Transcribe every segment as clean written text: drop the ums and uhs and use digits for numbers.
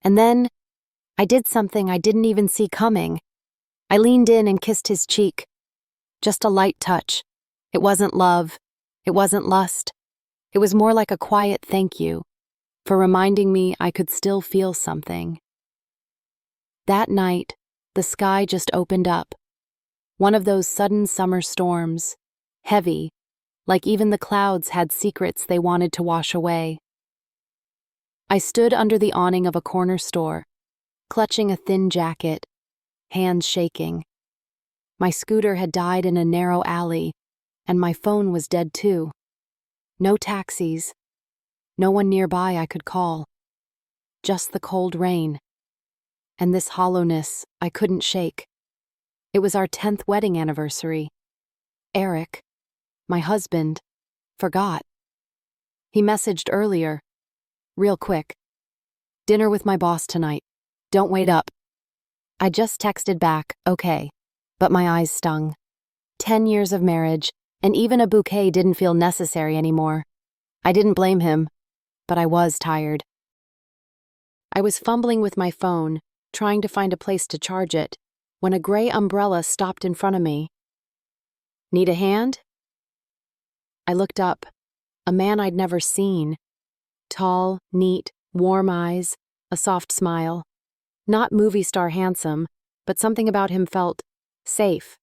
And then I did something I didn't even see coming. I leaned in and kissed his cheek. Just a light touch. It wasn't love. It wasn't lust. It was more like a quiet thank you for reminding me I could still feel something. That night, the sky just opened up. One of those sudden summer storms, heavy, like even the clouds had secrets they wanted to wash away. I stood under the awning of a corner store, clutching a thin jacket, hands shaking. My scooter had died in a narrow alley, and my phone was dead too. No taxis, no one nearby I could call. Just the cold rain, and this hollowness I couldn't shake. It was our 10th wedding anniversary. Eric, my husband, forgot. He messaged earlier, real quick. Dinner with my boss tonight. Don't wait up. I just texted back, okay, but my eyes stung. 10 years of marriage, and even a bouquet didn't feel necessary anymore. I didn't blame him, but I was tired. I was fumbling with my phone, trying to find a place to charge it, when a gray umbrella stopped in front of me. Need a hand? I looked up. A man I'd never seen. Tall, neat, warm eyes, a soft smile. Not movie star handsome, but something about him felt safe.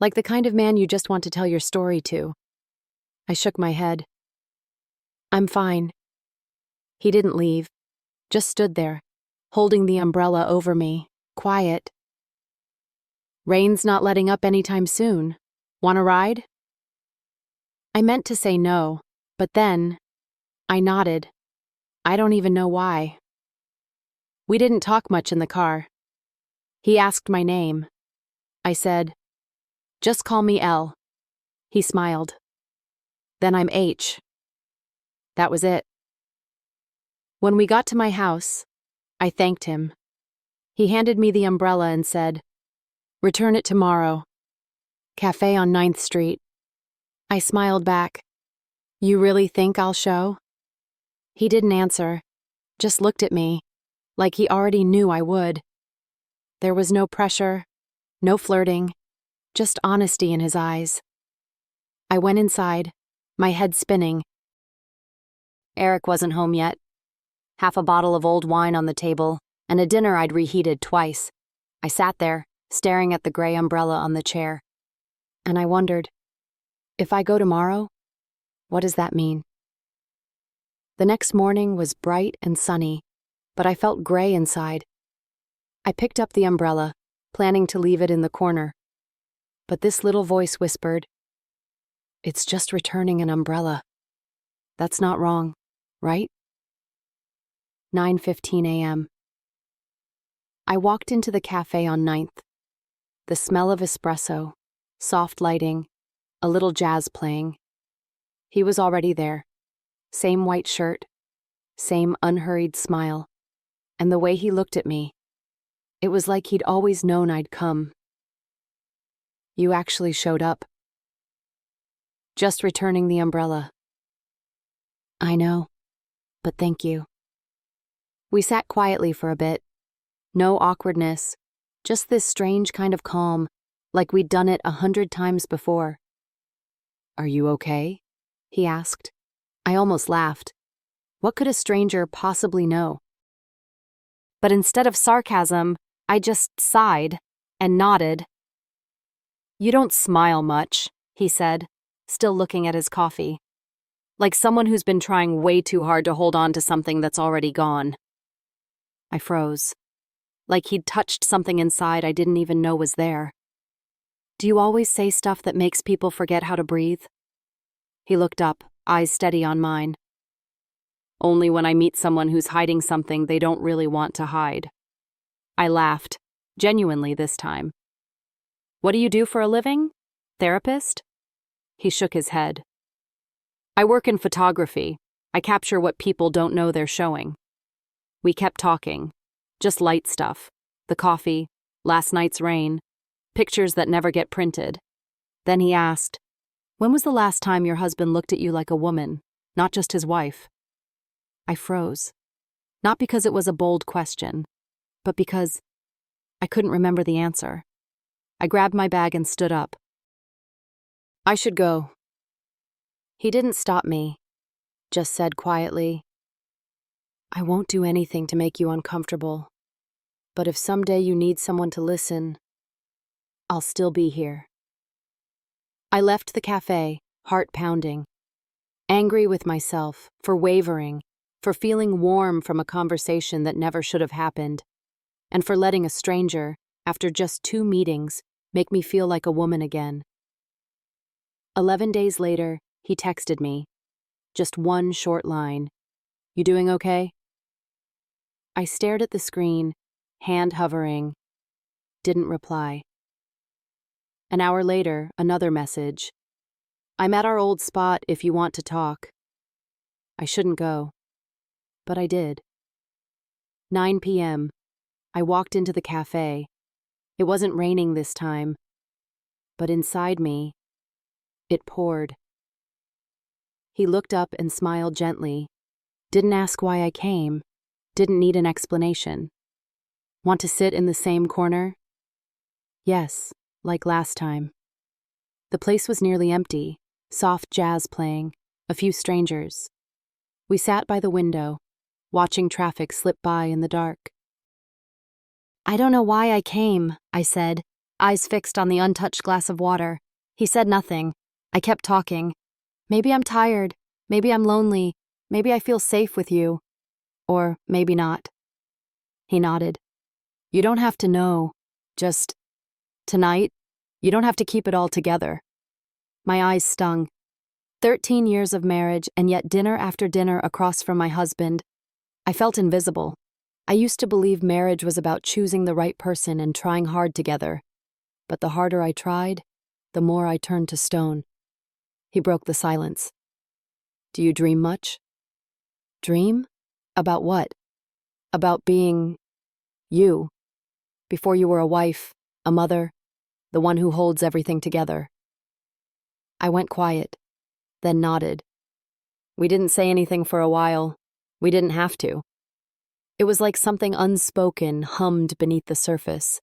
Like the kind of man you just want to tell your story to. I shook my head. I'm fine. He didn't leave, just stood there, holding the umbrella over me, quiet. Rain's not letting up anytime soon. Want a ride? I meant to say no, but then I nodded. I don't even know why. We didn't talk much in the car. He asked my name. I said, "Just call me L." He smiled. "Then I'm H." That was it. When we got to my house, I thanked him. He handed me the umbrella and said, "Return it tomorrow. Cafe on 9th Street. I smiled back. "You really think I'll show?" He didn't answer, just looked at me, like he already knew I would. There was no pressure, no flirting, just honesty in his eyes. I went inside, my head spinning. Eric wasn't home yet. Half a bottle of old wine on the table, and a dinner I'd reheated twice. I sat there, staring at the gray umbrella on the chair. And I wondered, if I go tomorrow, what does that mean? The next morning was bright and sunny, but I felt gray inside. I picked up the umbrella, planning to leave it in the corner. But this little voice whispered, "It's just returning an umbrella. That's not wrong, right?" 9:15 a.m. I walked into the cafe on 9th. The smell of espresso, soft lighting, a little jazz playing. He was already there. Same white shirt, same unhurried smile. And the way he looked at me, it was like he'd always known I'd come. "You actually showed up." "Just returning the umbrella." "I know, but thank you." We sat quietly for a bit. No awkwardness, just this strange kind of calm, like we'd done it 100 times before. "Are you okay?" he asked. I almost laughed. What could a stranger possibly know? But instead of sarcasm, I just sighed and nodded. "You don't smile much," he said, still looking at his coffee. "Like someone who's been trying way too hard to hold on to something that's already gone." I froze. Like he'd touched something inside I didn't even know was there. "Do you always say stuff that makes people forget how to breathe?" He looked up, eyes steady on mine. "Only when I meet someone who's hiding something they don't really want to hide." I laughed, genuinely this time. "What do you do for a living? Therapist?" He shook his head. "I work in photography. I capture what people don't know they're showing." We kept talking, just light stuff, the coffee, last night's rain, pictures that never get printed. Then he asked, "When was the last time your husband looked at you like a woman, not just his wife?" I froze. Not because it was a bold question, but because I couldn't remember the answer. I grabbed my bag and stood up. I should go. He didn't stop me, just said quietly, I won't do anything to make you uncomfortable, but if someday you need someone to listen, I'll still be here. I left the cafe, heart pounding, angry with myself for wavering, for feeling warm from a conversation that never should have happened, and for letting a stranger, after just 2 meetings, make me feel like a woman again. 11 days later, he texted me. Just one short line. You doing okay? I stared at the screen, hand hovering, didn't reply. An hour later, another message. I'm at our old spot if you want to talk. I shouldn't go, but I did. 9 p.m. I walked into the cafe. It wasn't raining this time, but inside me, it poured. He looked up and smiled gently. Didn't ask why I came. Didn't need an explanation. Want to sit in the same corner? Yes, like last time. The place was nearly empty, soft jazz playing, a few strangers. We sat by the window, watching traffic slip by in the dark. I don't know why I came, I said, eyes fixed on the untouched glass of water. He said nothing. I kept talking. Maybe I'm tired. Maybe I'm lonely. Maybe I feel safe with you. Or maybe not. He nodded. You don't have to know. Just, tonight, you don't have to keep it all together. My eyes stung. 13 years of marriage, and yet dinner after dinner across from my husband. I felt invisible. I used to believe marriage was about choosing the right person and trying hard together. But the harder I tried, the more I turned to stone. He broke the silence. Do you dream much? Dream? About what? About being you. Before you were a wife, a mother, the one who holds everything together. I went quiet, then nodded. We didn't say anything for a while. We didn't have to. It was like something unspoken hummed beneath the surface.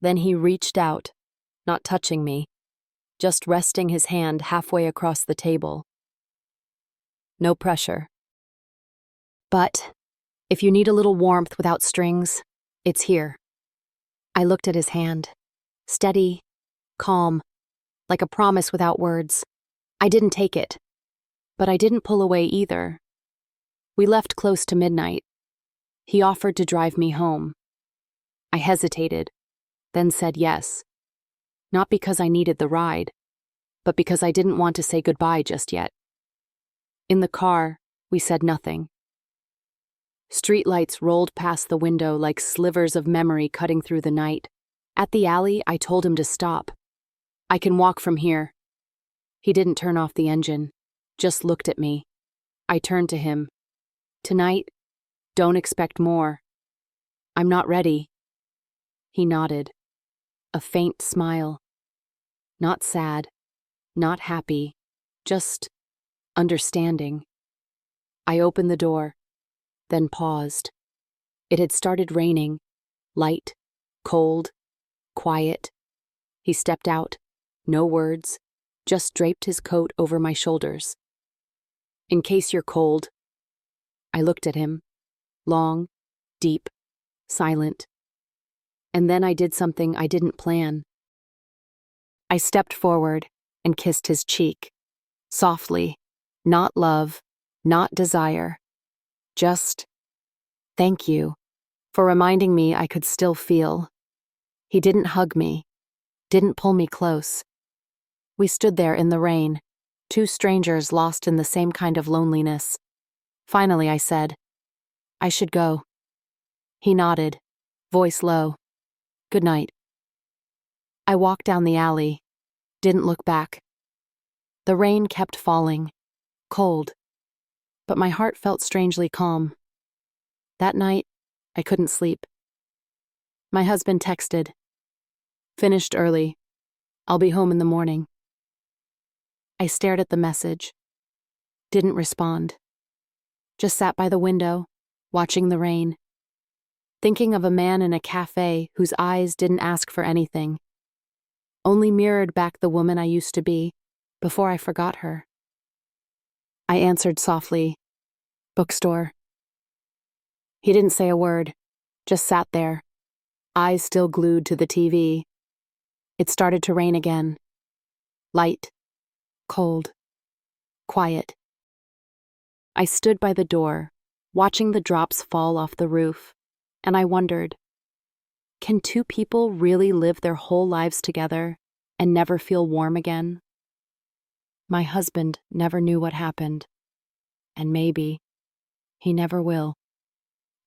Then he reached out, not touching me, just resting his hand halfway across the table. No pressure. But if you need a little warmth without strings, it's here. I looked at his hand. Steady, calm, like a promise without words. I didn't take it, but I didn't pull away either. We left close to midnight. He offered to drive me home. I hesitated, then said yes. Not because I needed the ride, but because I didn't want to say goodbye just yet. In the car, we said nothing. Streetlights rolled past the window like slivers of memory cutting through the night. At the alley, I told him to stop. I can walk from here. He didn't turn off the engine, just looked at me. I turned to him. Tonight, don't expect more. I'm not ready. He nodded. A faint smile. Not sad, not happy, just understanding. I opened the door, then paused. It had started raining, light, cold, quiet. He stepped out, no words, just draped his coat over my shoulders. In case you're cold. I looked at him, long, deep, silent. And then I did something I didn't plan. I stepped forward and kissed his cheek, softly, not love, not desire, just thank you for reminding me I could still feel. He didn't hug me, didn't pull me close. We stood there in the rain, 2 strangers lost in the same kind of loneliness. Finally, I said, I should go. He nodded, voice low. Good night. I walked down the alley, didn't look back. The rain kept falling, cold, but my heart felt strangely calm. That night, I couldn't sleep. My husband texted, finished early. I'll be home in the morning. I stared at the message, didn't respond. Just sat by the window, watching the rain, thinking of a man in a cafe whose eyes didn't ask for anything, only mirrored back the woman I used to be before I forgot her. I answered softly, "Bookstore." He didn't say a word, just sat there, eyes still glued to the TV. It started to rain again. Light, cold, quiet. I stood by the door, watching the drops fall off the roof, and I wondered, can two people really live their whole lives together and never feel warm again? My husband never knew what happened, and maybe he never will,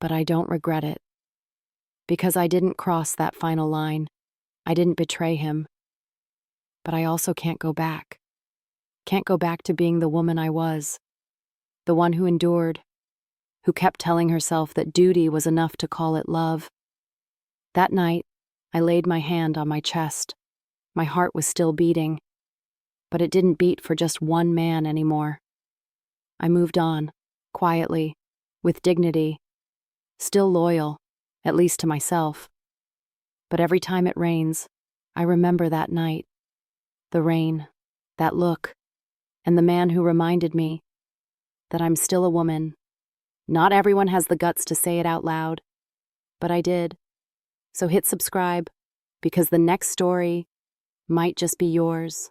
but I don't regret it. Because I didn't cross that final line. I didn't betray him. But I also can't go back. Can't go back to being the woman I was. The one who endured, who kept telling herself that duty was enough to call it love. That night, I laid my hand on my chest. My heart was still beating, but it didn't beat for just one man anymore. I moved on, quietly, with dignity, still loyal, at least to myself. But every time it rains, I remember that night, the rain, that look, and the man who reminded me that I'm still a woman. Not everyone has the guts to say it out loud, but I did. So hit subscribe, because the next story might just be yours.